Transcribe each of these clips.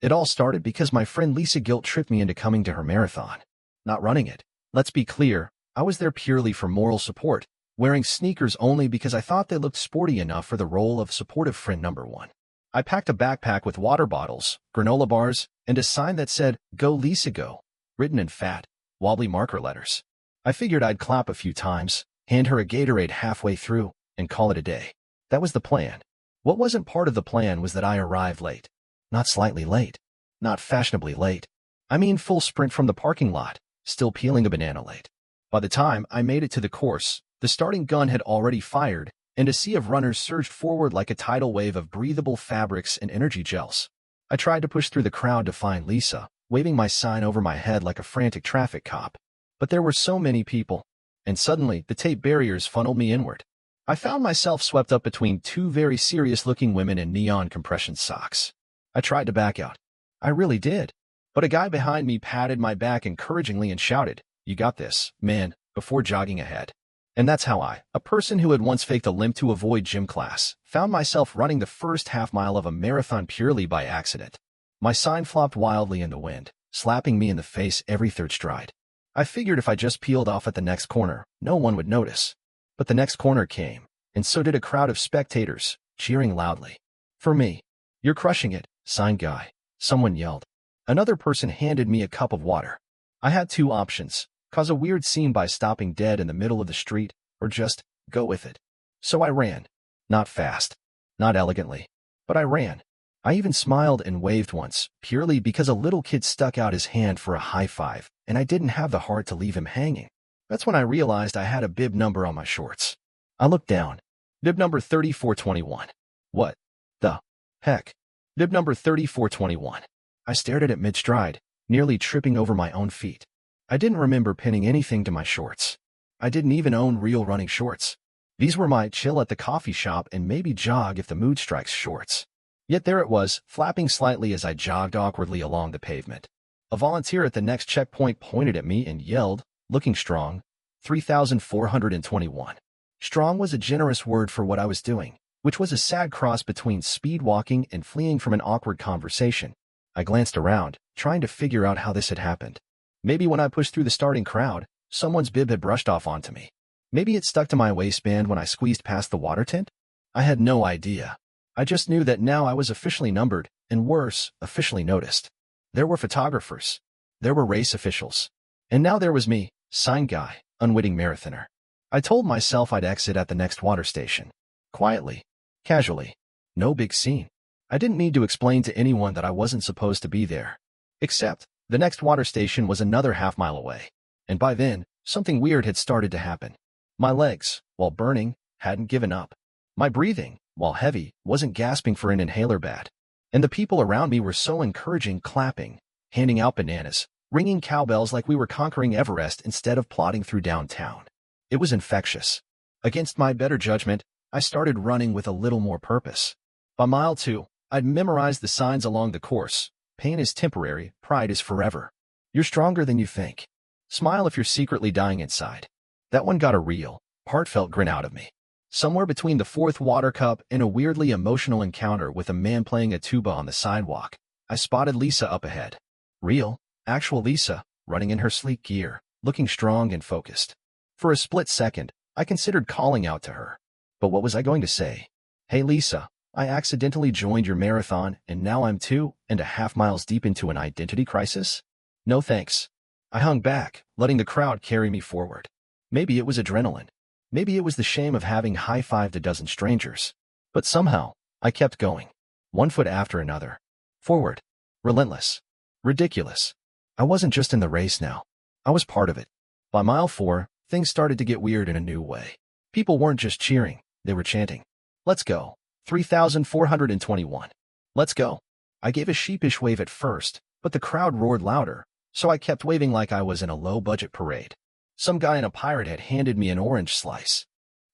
It all started because my friend Lisa guilt tripped me into coming to her marathon. Not running it. Let's be clear, I was there purely for moral support, wearing sneakers only because I thought they looked sporty enough for the role of supportive friend number one. I packed a backpack with water bottles, granola bars, and a sign that said, "Go Lisa Go," written in fat, wobbly marker letters. I figured I'd clap a few times, hand her a Gatorade halfway through, and call it a day. That was the plan. What wasn't part of the plan was that I arrived late. Not slightly late. Not fashionably late. I mean full sprint from the parking lot, still peeling a banana late. By the time I made it to the course, the starting gun had already fired, and a sea of runners surged forward like a tidal wave of breathable fabrics and energy gels. I tried to push through the crowd to find Lisa, waving my sign over my head like a frantic traffic cop. But there were so many people, and suddenly the tape barriers funneled me inward. I found myself swept up between two very serious-looking women in neon compression socks. I tried to back out. I really did. But a guy behind me patted my back encouragingly and shouted, "You got this, man," before jogging ahead. And that's how I, a person who had once faked a limp to avoid gym class, found myself running the first half-mile of a marathon purely by accident. My sign flopped wildly in the wind, slapping me in the face every third stride. I figured if I just peeled off at the next corner, no one would notice. But the next corner came, and so did a crowd of spectators, cheering loudly. "For me." "You're crushing it, sign guy," someone yelled. Another person handed me a cup of water. I had two options: cause a weird scene by stopping dead in the middle of the street, or just go with it. So I ran. Not fast. Not elegantly. But I ran. I even smiled and waved once, purely because a little kid stuck out his hand for a high five, and I didn't have the heart to leave him hanging. That's when I realized I had a bib number on my shorts. I looked down. Bib number 3421. What the heck? Bib number 3421. I stared at it mid-stride, nearly tripping over my own feet. I didn't remember pinning anything to my shorts. I didn't even own real running shorts. These were my chill at the coffee shop and maybe jog if the mood strikes shorts. Yet there it was, flapping slightly as I jogged awkwardly along the pavement. A volunteer at the next checkpoint pointed at me and yelled, looking strong, 3,421. Strong was a generous word for what I was doing, which was a sad cross between speed walking and fleeing from an awkward conversation. I glanced around, trying to figure out how this had happened. Maybe when I pushed through the starting crowd, someone's bib had brushed off onto me. Maybe it stuck to my waistband when I squeezed past the water tent. I had no idea. I just knew that now I was officially numbered, and worse, officially noticed. There were photographers. There were race officials. And now there was me, sign guy, unwitting marathoner. I told myself I'd exit at the next water station. Quietly. Casually. No big scene. I didn't need to explain to anyone that I wasn't supposed to be there. Except, the next water station was another half-mile away. And by then, something weird had started to happen. My legs, while burning, hadn't given up. My breathing, while heavy, wasn't gasping for an inhaler bad. And the people around me were so encouraging, clapping, handing out bananas, ringing cowbells like we were conquering Everest instead of plodding through downtown. It was infectious. Against my better judgment, I started running with a little more purpose. By mile 2, I'd memorized the signs along the course. Pain is temporary, pride is forever. You're stronger than you think. Smile if you're secretly dying inside. That one got a real, heartfelt grin out of me. Somewhere between the fourth water cup and a weirdly emotional encounter with a man playing a tuba on the sidewalk, I spotted Lisa up ahead. Real, actual Lisa, running in her sleek gear, looking strong and focused. For a split second, I considered calling out to her. But what was I going to say? "Hey Lisa, I accidentally joined your marathon and now I'm 2.5 miles deep into an identity crisis?" No thanks. I hung back, letting the crowd carry me forward. Maybe it was adrenaline. Maybe it was the shame of having high-fived a dozen strangers. But somehow, I kept going. One foot after another. Forward. Relentless. Ridiculous. I wasn't just in the race now. I was part of it. By mile 4, things started to get weird in a new way. People weren't just cheering, they were chanting. "Let's go. 3,421. Let's go." I gave a sheepish wave at first, but the crowd roared louder, so I kept waving like I was in a low-budget parade. Some guy in a pirate hat handed me an orange slice.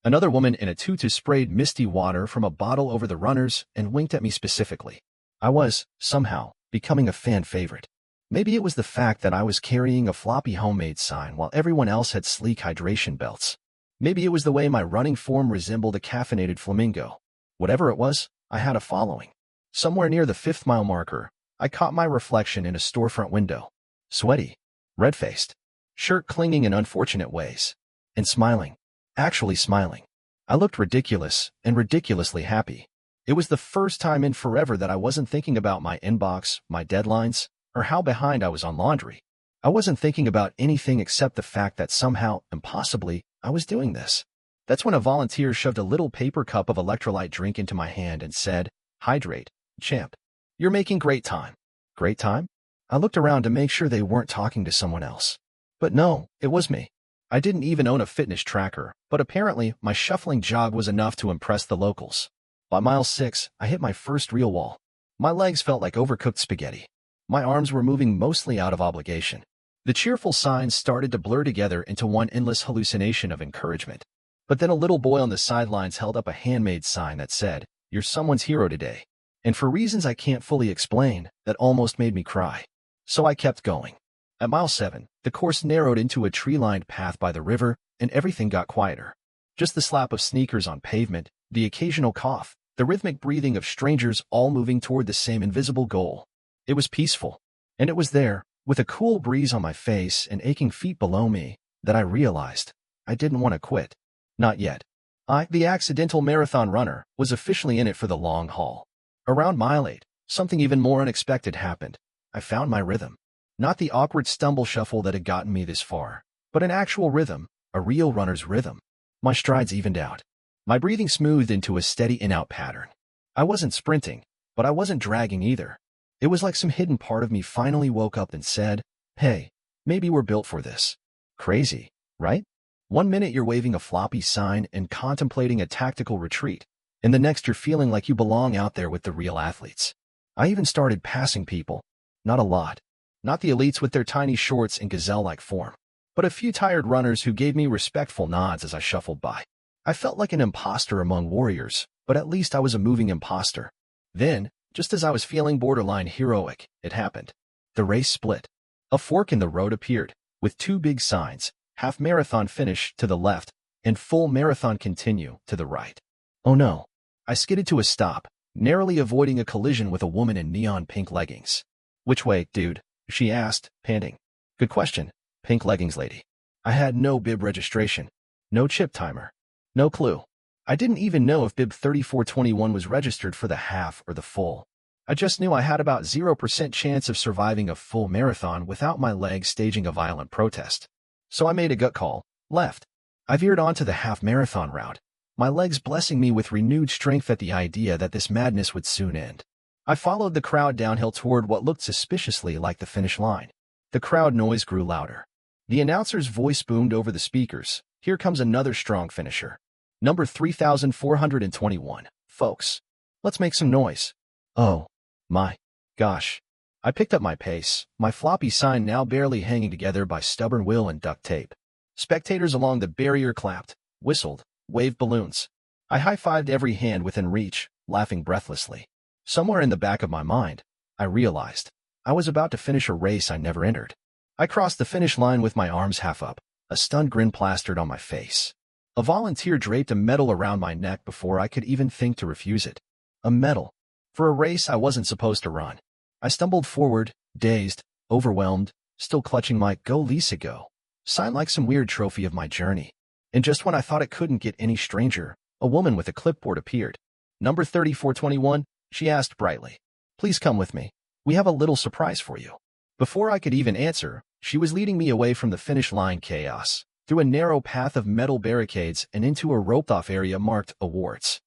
Another woman in a tutu sprayed misty water from a bottle over the runners and winked at me specifically. I was, somehow, becoming a fan favorite. Maybe it was the fact that I was carrying a floppy homemade sign while everyone else had sleek hydration belts. Maybe it was the way my running form resembled a caffeinated flamingo. Whatever it was, I had a following. Somewhere near the 5th mile marker, I caught my reflection in a storefront window. Sweaty, red-faced, shirt clinging in unfortunate ways, and smiling. Actually smiling. I looked ridiculous and ridiculously happy. It was the first time in forever that I wasn't thinking about my inbox, my deadlines, or how behind I was on laundry. I wasn't thinking about anything except the fact that somehow, impossibly, I was doing this. That's when a volunteer shoved a little paper cup of electrolyte drink into my hand and said, "Hydrate, champ. You're making great time." Great time? I looked around to make sure they weren't talking to someone else. But no, it was me. I didn't even own a fitness tracker, but apparently my shuffling jog was enough to impress the locals. By mile 6, I hit my first real wall. My legs felt like overcooked spaghetti. My arms were moving mostly out of obligation. The cheerful signs started to blur together into one endless hallucination of encouragement. But then a little boy on the sidelines held up a handmade sign that said, "You're someone's hero today." And for reasons I can't fully explain, that almost made me cry. So I kept going. At mile 7, the course narrowed into a tree-lined path by the river, and everything got quieter. Just the slap of sneakers on pavement, the occasional cough, the rhythmic breathing of strangers all moving toward the same invisible goal. It was peaceful. And it was there, with a cool breeze on my face and aching feet below me, that I realized I didn't want to quit. Not yet. I, the accidental marathon runner, was officially in it for the long haul. Around mile 8, something even more unexpected happened. I found my rhythm. Not the awkward stumble shuffle that had gotten me this far, but an actual rhythm, a real runner's rhythm. My strides evened out. My breathing smoothed into a steady in-out pattern. I wasn't sprinting, but I wasn't dragging either. It was like some hidden part of me finally woke up and said, "Hey, maybe we're built for this." Crazy, right? One minute you're waving a floppy sign and contemplating a tactical retreat, and the next you're feeling like you belong out there with the real athletes. I even started passing people. Not a lot. Not the elites with their tiny shorts and gazelle-like form, but a few tired runners who gave me respectful nods as I shuffled by. I felt like an imposter among warriors, but at least I was a moving imposter. Then, just as I was feeling borderline heroic, it happened. The race split. A fork in the road appeared, with two big signs, half marathon finish to the left, and full marathon continue to the right. Oh no. I skidded to a stop, narrowly avoiding a collision with a woman in neon pink leggings. "Which way, dude?" she asked, panting. "Good question, pink leggings lady." I had no bib registration, no chip timer, no clue. I didn't even know if bib 3421 was registered for the half or the full. I just knew I had about 0% chance of surviving a full marathon without my legs staging a violent protest. So I made a gut call, left. I veered onto the half marathon route, my legs blessing me with renewed strength at the idea that this madness would soon end. I followed the crowd downhill toward what looked suspiciously like the finish line. The crowd noise grew louder. The announcer's voice boomed over the speakers. "Here comes another strong finisher. Number 3421, folks. Let's make some noise." Oh, my gosh. I picked up my pace, my floppy sign now barely hanging together by stubborn will and duct tape. Spectators along the barrier clapped, whistled, waved balloons. I high-fived every hand within reach, laughing breathlessly. Somewhere in the back of my mind, I realized I was about to finish a race I never entered. I crossed the finish line with my arms half up, a stunned grin plastered on my face. A volunteer draped a medal around my neck before I could even think to refuse it. A medal. For a race I wasn't supposed to run. I stumbled forward, dazed, overwhelmed, still clutching my "Go Lisa Go" sign like some weird trophy of my journey. And just when I thought it couldn't get any stranger, a woman with a clipboard appeared. "Number 3421, she asked brightly. "Please come with me. We have a little surprise for you." Before I could even answer, she was leading me away from the finish line chaos, through a narrow path of metal barricades and into a roped-off area marked "Awards."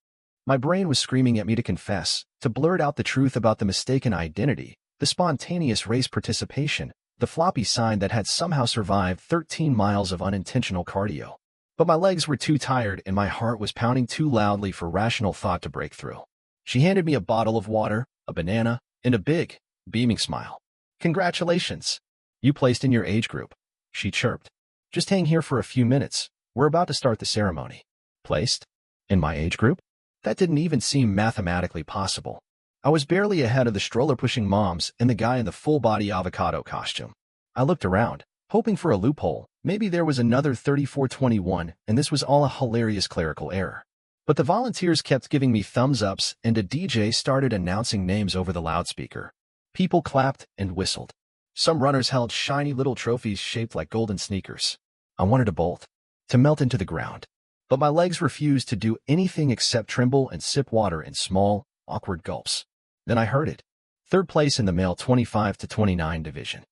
My brain was screaming at me to confess, to blurt out the truth about the mistaken identity, the spontaneous race participation, the floppy sign that had somehow survived 13 miles of unintentional cardio. But my legs were too tired and my heart was pounding too loudly for rational thought to break through. She handed me a bottle of water, a banana, and a big, beaming smile. "Congratulations. You placed in your age group," she chirped. "Just hang here for a few minutes. We're about to start the ceremony." Placed? In my age group? That didn't even seem mathematically possible. I was barely ahead of the stroller-pushing moms and the guy in the full-body avocado costume. I looked around, hoping for a loophole. Maybe there was another 3421 and this was all a hilarious clerical error. But the volunteers kept giving me thumbs-ups and a DJ started announcing names over the loudspeaker. People clapped and whistled. Some runners held shiny little trophies shaped like golden sneakers. I wanted to bolt, to melt into the ground. But my legs refused to do anything except tremble and sip water in small, awkward gulps. Then I heard it. Third place in the male 25 to 29 division.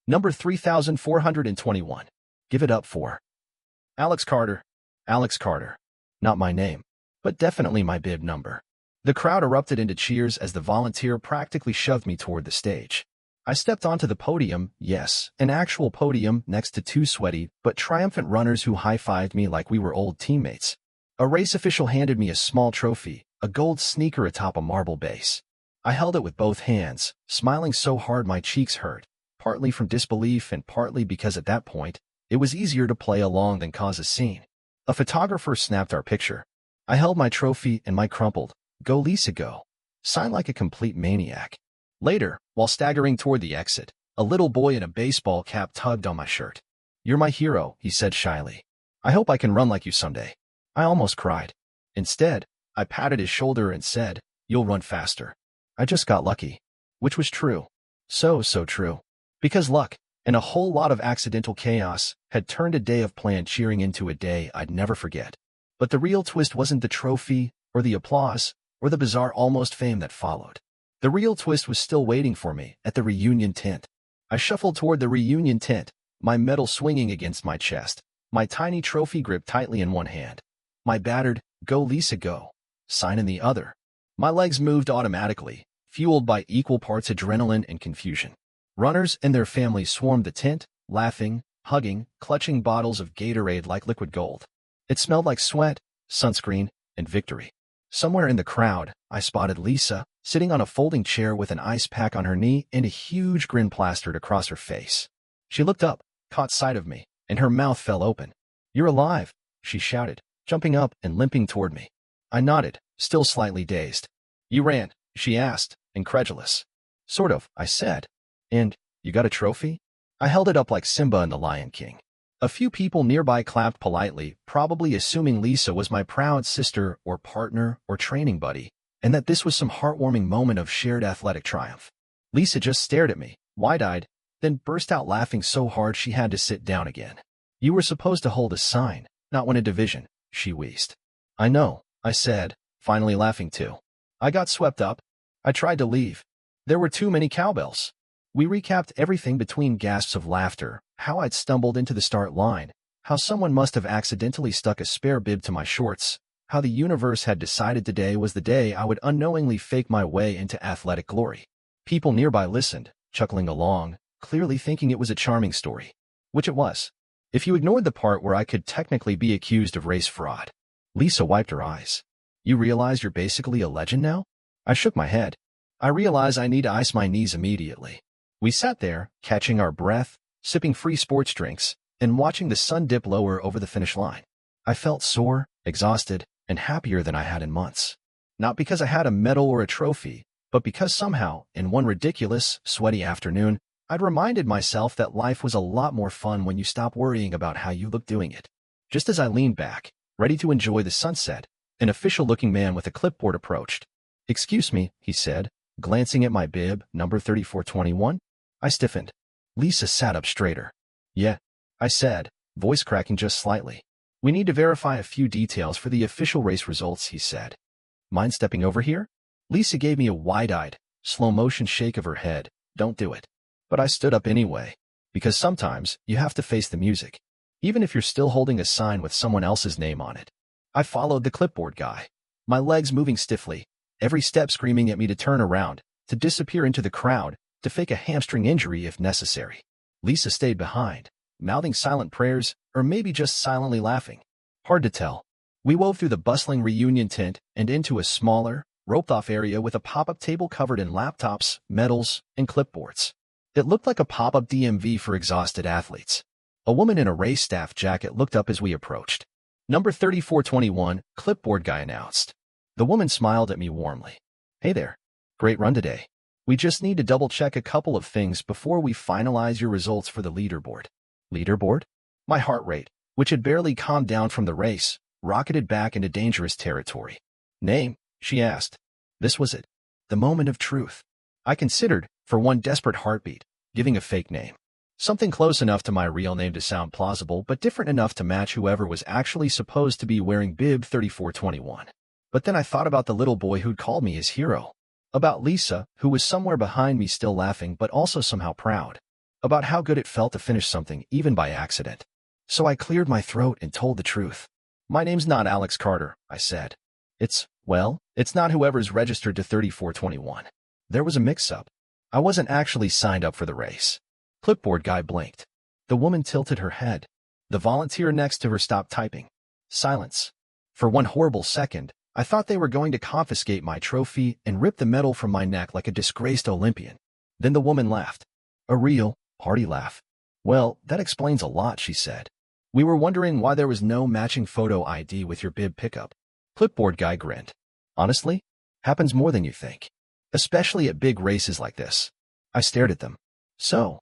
Number 3,421. Give it up for Alex Carter. Alex Carter. Not my name, but definitely my bib number. The crowd erupted into cheers as the volunteer practically shoved me toward the stage. I stepped onto the podium, yes, an actual podium next to two sweaty but triumphant runners who high-fived me like we were old teammates. A race official handed me a small trophy, a gold sneaker atop a marble base. I held it with both hands, smiling so hard my cheeks hurt, partly from disbelief and partly because at that point, it was easier to play along than cause a scene. A photographer snapped our picture. I held my trophy and my crumpled, "Go Lisa go," sign like a complete maniac. Later, while staggering toward the exit, a little boy in a baseball cap tugged on my shirt. "You're my hero," he said shyly. "I hope I can run like you someday." I almost cried. Instead, I patted his shoulder and said, "You'll run faster." I just got lucky. Which was true. So true. Because luck, and a whole lot of accidental chaos, had turned a day of planned cheering into a day I'd never forget. But the real twist wasn't the trophy, or the applause, or the bizarre almost fame that followed. The real twist was still waiting for me at the reunion tent. I shuffled toward the reunion tent, my medal swinging against my chest, my tiny trophy gripped tightly in one hand, my battered, "Go Lisa go" sign in the other. My legs moved automatically, fueled by equal parts adrenaline and confusion. Runners and their families swarmed the tent, laughing, hugging, clutching bottles of Gatorade like liquid gold. It smelled like sweat, sunscreen, and victory. Somewhere in the crowd, I spotted Lisa, sitting on a folding chair with an ice pack on her knee and a huge grin plastered across her face. She looked up, caught sight of me, and her mouth fell open. "You're alive," she shouted, jumping up and limping toward me. I nodded, still slightly dazed. "You ran?" she asked, incredulous. "Sort of," I said. "And, you got a trophy?" I held it up like Simba and the Lion King. A few people nearby clapped politely, probably assuming Lisa was my proud sister or partner or training buddy, and that this was some heartwarming moment of shared athletic triumph. Lisa just stared at me, wide-eyed, then burst out laughing so hard she had to sit down again. "You were supposed to hold a sign, not win a division," she wheezed. "I know," I said, finally laughing too. I got swept up. I tried to leave. There were too many cowbells. We recapped everything between gasps of laughter, how I'd stumbled into the start line, how someone must have accidentally stuck a spare bib to my shorts, how the universe had decided today was the day I would unknowingly fake my way into athletic glory. People nearby listened, chuckling along, clearly thinking it was a charming story. Which it was. If you ignored the part where I could technically be accused of race fraud. Lisa wiped her eyes. "You realize you're basically a legend now?" I shook my head. "I realize I need to ice my knees immediately." We sat there, catching our breath, sipping free sports drinks, and watching the sun dip lower over the finish line. I felt sore, exhausted, and happier than I had in months. Not because I had a medal or a trophy, but because somehow, in one ridiculous, sweaty afternoon, I'd reminded myself that life was a lot more fun when you stop worrying about how you look doing it. Just as I leaned back, ready to enjoy the sunset, an official-looking man with a clipboard approached. "Excuse me," he said, glancing at my bib, number 3421. I stiffened. Lisa sat up straighter. "Yeah," I said, voice cracking just slightly. "We need to verify a few details for the official race results," he said. "Mind stepping over here?" Lisa gave me a wide-eyed, slow-motion shake of her head. "Don't do it." But I stood up anyway, because sometimes you have to face the music, even if you're still holding a sign with someone else's name on it. I followed the clipboard guy, my legs moving stiffly, every step screaming at me to turn around, to disappear into the crowd, to fake a hamstring injury if necessary. Lisa stayed behind, mouthing silent prayers, or maybe just silently laughing. Hard to tell. We wove through the bustling reunion tent and into a smaller, roped-off area with a pop-up table covered in laptops, medals, and clipboards. It looked like a pop-up DMV for exhausted athletes. A woman in a race staff jacket looked up as we approached. "Number 3421, clipboard guy announced." The woman smiled at me warmly. "Hey there. Great run today. We just need to double-check a couple of things before we finalize your results for the leaderboard." Leaderboard? My heart rate, which had barely calmed down from the race, rocketed back into dangerous territory. "Name?" she asked. This was it. The moment of truth. I considered, for one desperate heartbeat, giving a fake name. Something close enough to my real name to sound plausible, but different enough to match whoever was actually supposed to be wearing bib 3421. But then I thought about the little boy who'd called me his hero. About Lisa, who was somewhere behind me still laughing but also somehow proud. About how good it felt to finish something, even by accident. So I cleared my throat and told the truth. My name's not Alex Carter, I said. It's not whoever's registered to 3421. There was a mix-up. I wasn't actually signed up for the race. Clipboard guy blinked. The woman tilted her head. The volunteer next to her stopped typing. Silence. For one horrible second, I thought they were going to confiscate my trophy and rip the medal from my neck like a disgraced Olympian. Then the woman laughed. A real, hearty laugh. Well, that explains a lot, she said. We were wondering why there was no matching photo ID with your bib pickup. Clipboard guy grinned. Honestly, happens more than you think. Especially at big races like this. I stared at them. So,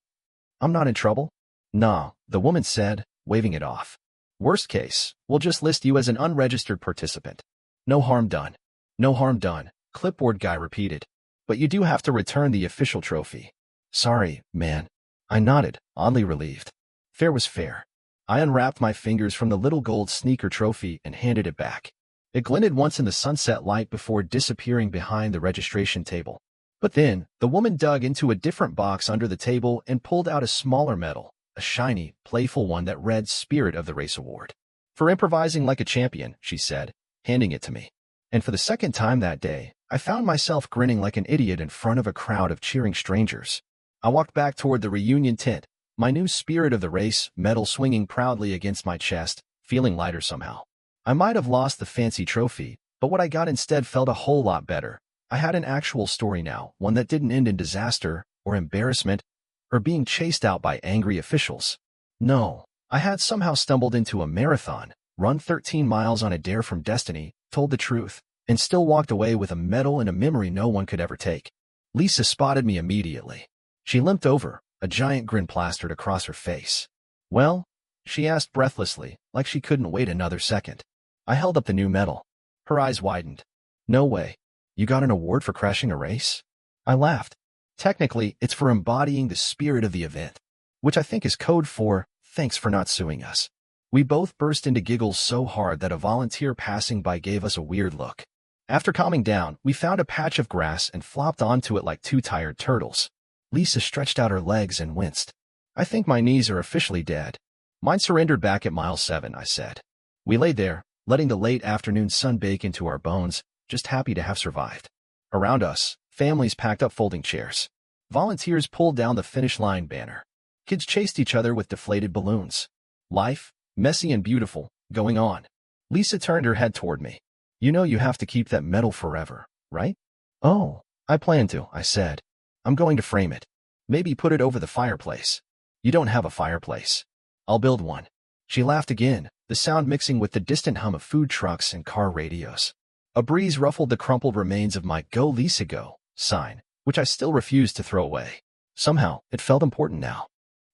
I'm not in trouble? Nah, the woman said, waving it off. Worst case, we'll just list you as an unregistered participant. No harm done. No harm done, clipboard guy repeated. But you do have to return the official trophy. Sorry, man. I nodded, oddly relieved. Fair was fair. I unwrapped my fingers from the little gold sneaker trophy and handed it back. It glinted once in the sunset light before disappearing behind the registration table. But then, the woman dug into a different box under the table and pulled out a smaller medal, a shiny, playful one that read Spirit of the Race Award. For improvising like a champion, she said, handing it to me. And for the second time that day, I found myself grinning like an idiot in front of a crowd of cheering strangers. I walked back toward the reunion tent, my new Spirit of the Race medal swinging proudly against my chest, feeling lighter somehow. I might have lost the fancy trophy, but what I got instead felt a whole lot better. I had an actual story now, one that didn't end in disaster, or embarrassment, or being chased out by angry officials. No, I had somehow stumbled into a marathon, run 13 miles on a dare from destiny, told the truth, and still walked away with a medal and a memory no one could ever take. Lisa spotted me immediately. She limped over, a giant grin plastered across her face. Well? She asked breathlessly, like she couldn't wait another second. I held up the new medal. Her eyes widened. No way. You got an award for crashing a race? I laughed. Technically, it's for embodying the spirit of the event, which I think is code for, thanks for not suing us. We both burst into giggles so hard that a volunteer passing by gave us a weird look. After calming down, we found a patch of grass and flopped onto it like two tired turtles. Lisa stretched out her legs and winced. I think my knees are officially dead. Mine surrendered back at mile 7, I said. We lay there, letting the late afternoon sun bake into our bones, just happy to have survived. Around us, families packed up folding chairs. Volunteers pulled down the finish line banner. Kids chased each other with deflated balloons. Life, messy and beautiful, going on. Lisa turned her head toward me. You know you have to keep that medal forever, right? Oh, I plan to, I said. I'm going to frame it. Maybe put it over the fireplace. You don't have a fireplace. I'll build one. She laughed again, the sound mixing with the distant hum of food trucks and car radios. A breeze ruffled the crumpled remains of my Go Lisa Go sign, which I still refused to throw away. Somehow, it felt important now.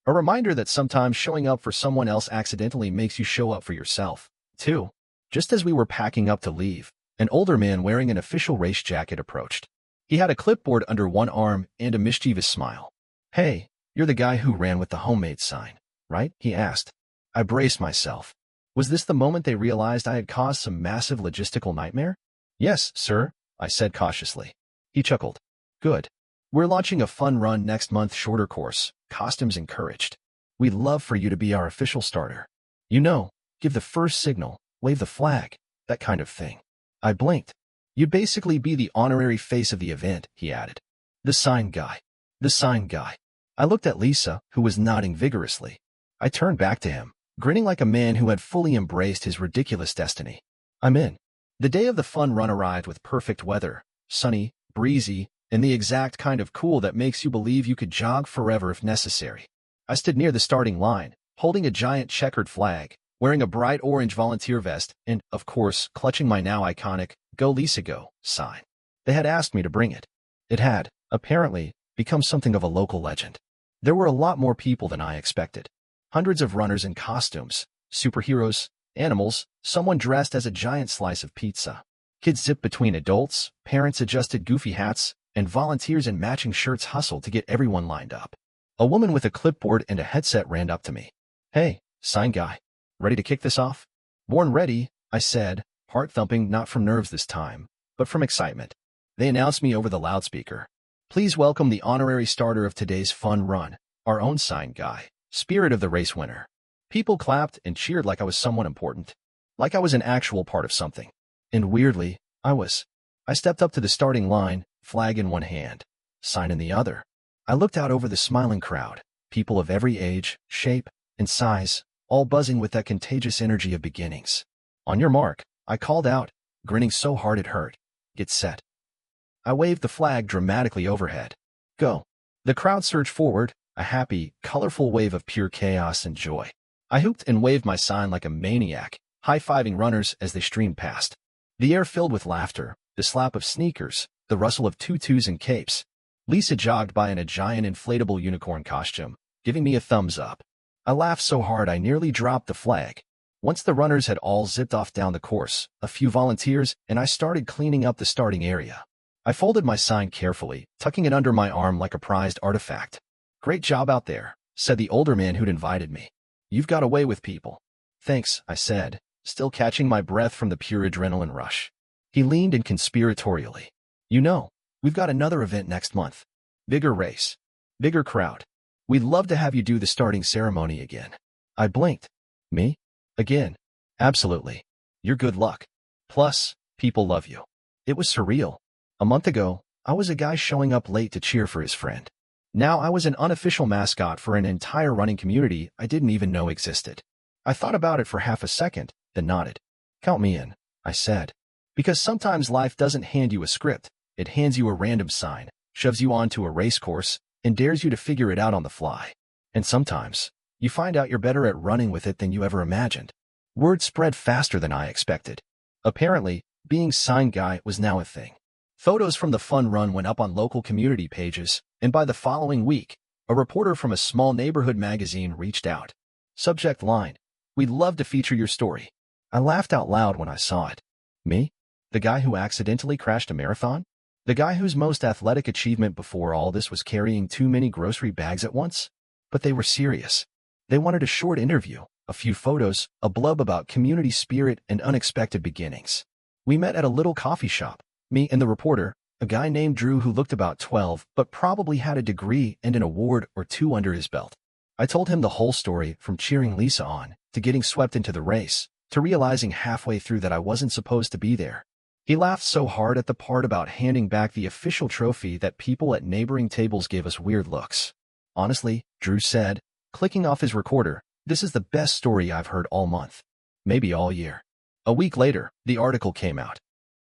A reminder that sometimes showing up for someone else accidentally makes you show up for yourself, too. Just as we were packing up to leave, an older man wearing an official race jacket approached. He had a clipboard under one arm and a mischievous smile. Hey, you're the guy who ran with the homemade sign, right? He asked. I braced myself. Was this the moment they realized I had caused some massive logistical nightmare? Yes, sir, I said cautiously. He chuckled. Good. We're launching a fun run next month, shorter course, costumes encouraged. We'd love for you to be our official starter. You know, give the first signal, wave the flag, that kind of thing. I blinked. You'd basically be the honorary face of the event, he added. The sign guy. The sign guy. I looked at Lisa, who was nodding vigorously. I turned back to him, grinning like a man who had fully embraced his ridiculous destiny. I'm in. The day of the fun run arrived with perfect weather, sunny, breezy, and the exact kind of cool that makes you believe you could jog forever if necessary. I stood near the starting line, holding a giant checkered flag, wearing a bright orange volunteer vest, and, of course, clutching my now iconic Go Lisa Go sign. They had asked me to bring it. It had, apparently, become something of a local legend. There were a lot more people than I expected. Hundreds of runners in costumes, superheroes, animals, someone dressed as a giant slice of pizza. Kids zipped between adults, parents adjusted goofy hats, and volunteers in matching shirts hustled to get everyone lined up. A woman with a clipboard and a headset ran up to me. "Hey, sign guy. Ready to kick this off?" "Born ready," I said, heart thumping not from nerves this time, but from excitement. They announced me over the loudspeaker. "Please welcome the honorary starter of today's fun run, our own sign guy, Spirit of the race winner." People clapped and cheered like I was someone important, like I was an actual part of something. And weirdly, I was. I stepped up to the starting line, flag in one hand, sign in the other. I looked out over the smiling crowd, people of every age, shape, and size, all buzzing with that contagious energy of beginnings. "On your mark," I called out, grinning so hard it hurt. "Get set." I waved the flag dramatically overhead. "Go." The crowd surged forward, a happy, colorful wave of pure chaos and joy. I hooped and waved my sign like a maniac, high-fiving runners as they streamed past. The air filled with laughter, the slap of sneakers, the rustle of tutus and capes. Lisa jogged by in a giant inflatable unicorn costume, giving me a thumbs up. I laughed so hard I nearly dropped the flag. Once the runners had all zipped off down the course, a few volunteers, and I started cleaning up the starting area. I folded my sign carefully, tucking it under my arm like a prized artifact. "Great job out there," said the older man who'd invited me. "You've got away with people." "Thanks," I said, still catching my breath from the pure adrenaline rush. He leaned in conspiratorially. "You know, we've got another event next month. Bigger race. Bigger crowd. We'd love to have you do the starting ceremony again." I blinked. "Me? Again?" "Absolutely. You're good luck. Plus, people love you." It was surreal. A month ago, I was a guy showing up late to cheer for his friend. Now I was an unofficial mascot for an entire running community I didn't even know existed. I thought about it for half a second, then nodded. "Count me in," I said. Because sometimes life doesn't hand you a script, it hands you a random sign, shoves you onto a race course, and dares you to figure it out on the fly. And sometimes, you find out you're better at running with it than you ever imagined. Word spread faster than I expected. Apparently, being sign guy was now a thing. Photos from the fun run went up on local community pages, and by the following week, a reporter from a small neighborhood magazine reached out. Subject line: "We'd love to feature your story." I laughed out loud when I saw it. Me? The guy who accidentally crashed a marathon? The guy whose most athletic achievement before all this was carrying too many grocery bags at once? But they were serious. They wanted a short interview, a few photos, a blurb about community spirit and unexpected beginnings. We met at a little coffee shop, me and the reporter, a guy named Drew who looked about 12 but probably had a degree and an award or two under his belt. I told him the whole story, from cheering Lisa on, to getting swept into the race, to realizing halfway through that I wasn't supposed to be there. He laughed so hard at the part about handing back the official trophy that people at neighboring tables gave us weird looks. "Honestly," Drew said, clicking off his recorder, "this is the best story I've heard all month. Maybe all year." A week later, the article came out.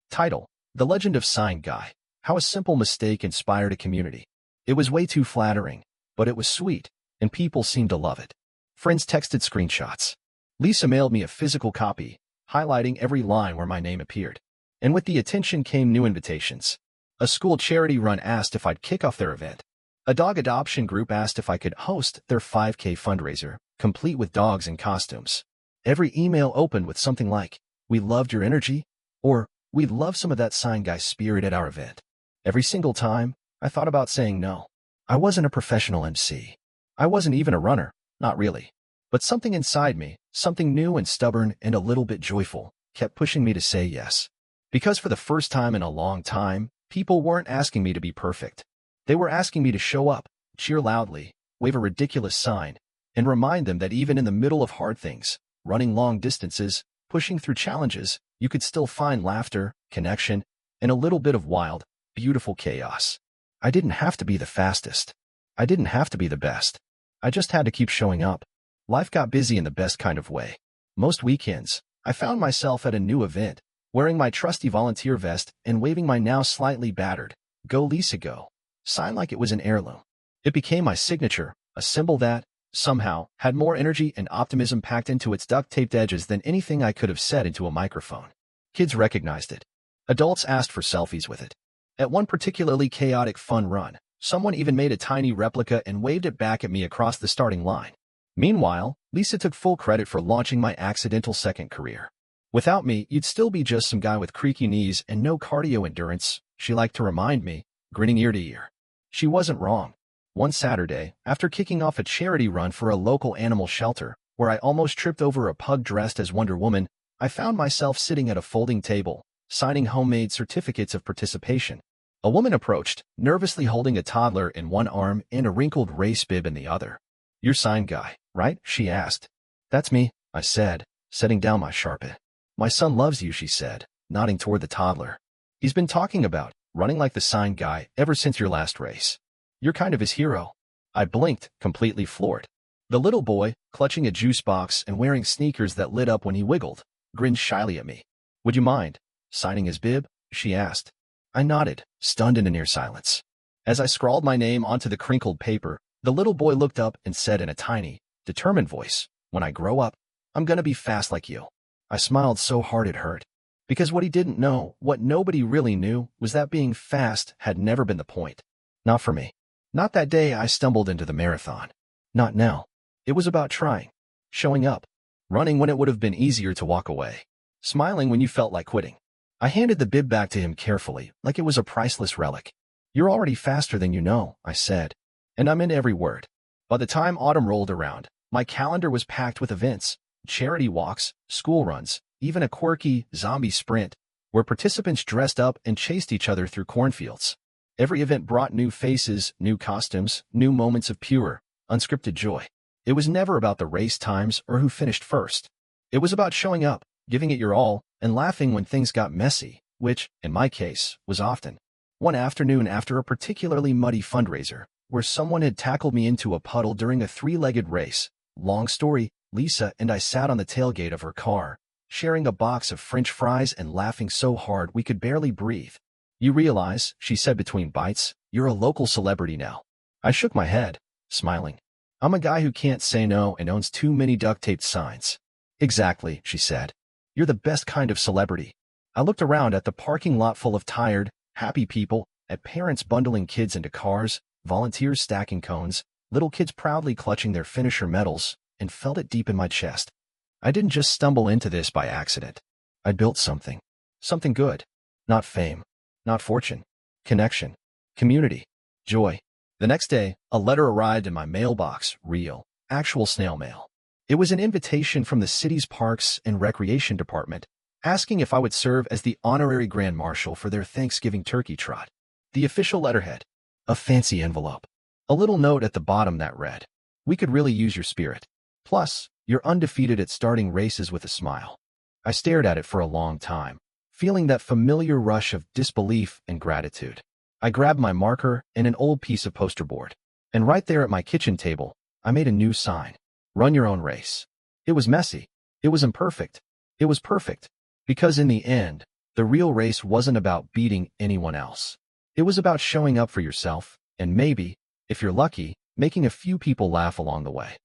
Title: "The Legend of Sign Guy. How a Simple Mistake Inspired a Community." It was way too flattering, but it was sweet, and people seemed to love it. Friends texted screenshots. Lisa mailed me a physical copy, highlighting every line where my name appeared. And with the attention came new invitations. A school charity run asked if I'd kick off their event. A dog adoption group asked if I could host their 5K fundraiser, complete with dogs in costumes. Every email opened with something like, "We loved your energy," or "We'd love some of that sign guy spirit at our event." Every single time, I thought about saying no. I wasn't a professional MC. I wasn't even a runner, not really. But something inside me, something new and stubborn and a little bit joyful, kept pushing me to say yes. Because for the first time in a long time, people weren't asking me to be perfect. They were asking me to show up, cheer loudly, wave a ridiculous sign, and remind them that even in the middle of hard things, running long distances, pushing through challenges, you could still find laughter, connection, and a little bit of wild, beautiful chaos. I didn't have to be the fastest. I didn't have to be the best. I just had to keep showing up. Life got busy in the best kind of way. Most weekends, I found myself at a new event, wearing my trusty volunteer vest and waving my now slightly battered, "Go Lisa Go" sign like it was an heirloom. It became my signature, a symbol that, somehow, had more energy and optimism packed into its duct-taped edges than anything I could have said into a microphone. Kids recognized it. Adults asked for selfies with it. At one particularly chaotic fun run, someone even made a tiny replica and waved it back at me across the starting line. Meanwhile, Lisa took full credit for launching my accidental second career. "Without me, you'd still be just some guy with creaky knees and no cardio endurance," she liked to remind me, grinning ear to ear. She wasn't wrong. One Saturday, after kicking off a charity run for a local animal shelter, where I almost tripped over a pug dressed as Wonder Woman, I found myself sitting at a folding table, signing homemade certificates of participation. A woman approached, nervously holding a toddler in one arm and a wrinkled race bib in the other. "You're sign guy, right?" she asked. "That's me," I said, setting down my Sharpie. "My son loves you," she said, nodding toward the toddler. "He's been talking about running like the sign guy ever since your last race. You're kind of his hero." I blinked, completely floored. The little boy, clutching a juice box and wearing sneakers that lit up when he wiggled, grinned shyly at me. "Would you mind signing his bib?" she asked. I nodded, stunned into near silence. As I scrawled my name onto the crinkled paper, the little boy looked up and said in a tiny, determined voice, "When I grow up, I'm gonna be fast like you." I smiled so hard it hurt. Because what he didn't know, what nobody really knew, was that being fast had never been the point. Not for me. Not that day I stumbled into the marathon. Not now. It was about trying. Showing up. Running when it would have been easier to walk away. Smiling when you felt like quitting. I handed the bib back to him carefully, like it was a priceless relic. "You're already faster than you know," I said. And I meant every word. By the time autumn rolled around, my calendar was packed with events, charity walks, school runs, even a quirky zombie sprint, where participants dressed up and chased each other through cornfields. Every event brought new faces, new costumes, new moments of pure, unscripted joy. It was never about the race times or who finished first. It was about showing up, giving it your all, and laughing when things got messy, which, in my case, was often. One afternoon after a particularly muddy fundraiser, where someone had tackled me into a puddle during a three-legged race, long story, Lisa and I sat on the tailgate of her car, sharing a box of French fries and laughing so hard we could barely breathe. "You realize," she said between bites, "you're a local celebrity now." I shook my head, smiling. "I'm a guy who can't say no and owns too many duct-taped signs." "Exactly," she said. "You're the best kind of celebrity." I looked around at the parking lot full of tired, happy people, at parents bundling kids into cars, volunteers stacking cones, little kids proudly clutching their finisher medals, and felt it deep in my chest. I didn't just stumble into this by accident. I built something. Something good. Not fame. Not fortune. Connection. Community. Joy. The next day, a letter arrived in my mailbox, real, actual snail mail. It was an invitation from the city's Parks and Recreation Department, asking if I would serve as the honorary Grand Marshal for their Thanksgiving turkey trot. The official letterhead. A fancy envelope. A little note at the bottom that read, "We could really use your spirit. Plus, you're undefeated at starting races with a smile." I stared at it for a long time, feeling that familiar rush of disbelief and gratitude. I grabbed my marker and an old piece of poster board. And right there at my kitchen table, I made a new sign. Run your own race. It was messy. It was imperfect. It was perfect. Because in the end, the real race wasn't about beating anyone else. It was about showing up for yourself, and maybe, if you're lucky, making a few people laugh along the way.